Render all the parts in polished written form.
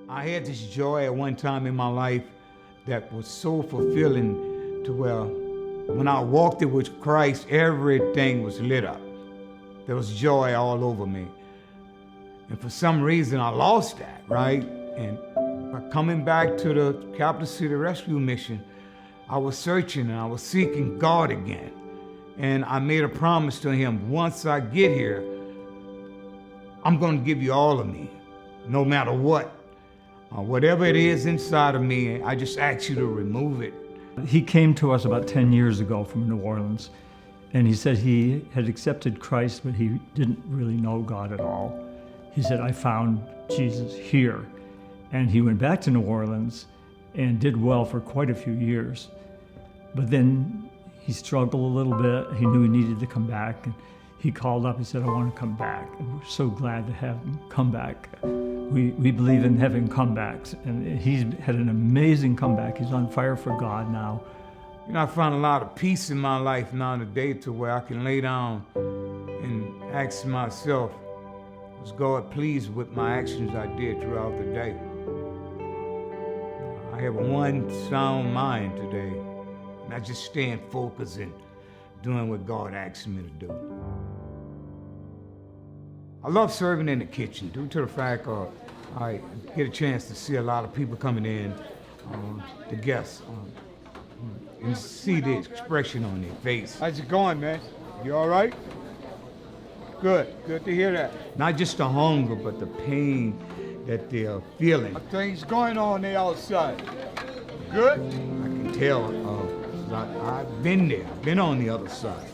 I had this joy at one time in my life that was so fulfilling to where when I walked it with Christ, everything was lit up. There was joy all over me. And for some reason, I lost that, right? And by coming back to the Capital City Rescue Mission, I was searching and I was seeking God again. And I made a promise to him, once I get here, I'm going to give you all of me, no matter what. Whatever it is inside of me, I just ask you to remove it. He came to us about 10 years ago from New Orleans, and he said he had accepted Christ, but he didn't really know God at all. He said, I found Jesus here. And he went back to New Orleans and did well for quite a few years. But then he struggled a little bit. He knew he needed to come back. And he called up and said, I want to come back. And we're so glad to have him come back. We believe in having comebacks. And he's had an amazing comeback. He's on fire for God now. You know, I found a lot of peace in my life now today to where I can lay down and ask myself, was God pleased with my actions I did throughout the day? I have one sound mind today, and I just staying focused and doing what God asked me to do. I love serving in the kitchen due to the fact I get a chance to see a lot of people coming in, the guests, and see the expression on their face. How's it going, man? You all right? Good to hear that. Not just the hunger, but the pain that they're feeling. Things going on there outside. Good? I can tell, I've been there, I've been on the other side.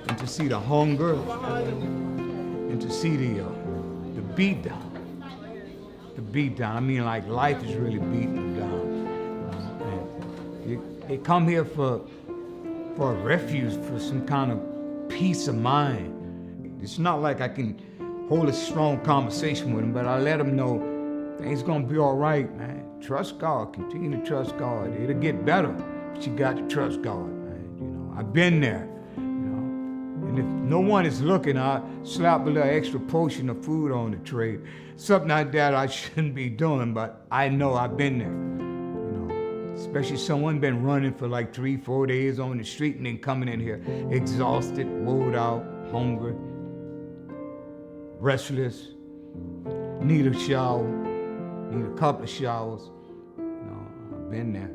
And to see the hunger, and to see the beat down. The beat down, I mean like life is really beating them down. And they come here for a refuge, for some kind of peace of mind. It's not like I can hold a strong conversation with them, but I let them know things gonna be all right, man. Trust God, continue to trust God. It'll get better, but you got to trust God, man. You know, I've been there, you know. And if no one is looking, I slap a little extra portion of food on the tray. Something like that I shouldn't be doing, but I know I've been there. You know, especially someone been running for like 3-4 days on the street and then coming in here exhausted, wore out, hungry, restless, need a shower, need a couple of showers. You know, I've been there.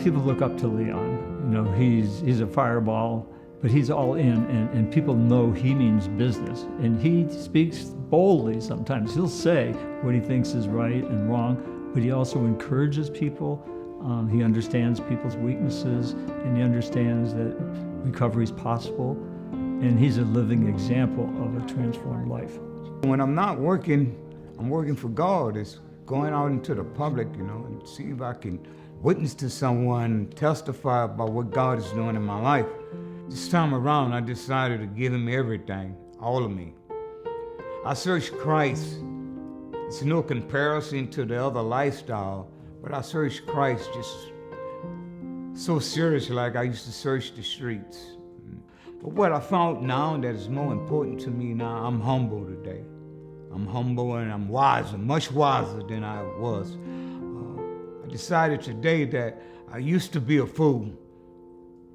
People look up to Leon. You know, he's a fireball, but he's all in, and people know he means business. And he speaks boldly sometimes. He'll say what he thinks is right and wrong, but he also encourages people. He understands people's weaknesses, and he understands that recovery is possible. And he's a living example of a transformed life. When I'm not working, I'm working for God. It's going out into the public, you know, and see if I can witness to someone, testify about what God is doing in my life. This time around, I decided to give him everything, all of me. I searched Christ. It's no comparison to the other lifestyle, but I searched Christ just so seriously like I used to search the streets. But what I found now that is more important to me now, I'm humble today. I'm humble and I'm wiser, much wiser than I was. I decided today that I used to be a fool,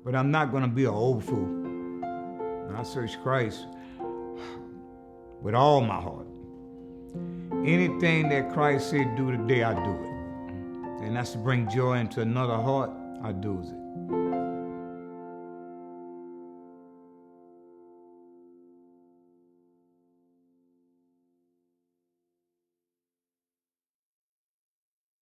but I'm not going to be an old fool. And I search Christ with all my heart. Anything that Christ said do today, I do it. And that's to bring joy into another heart, I do it.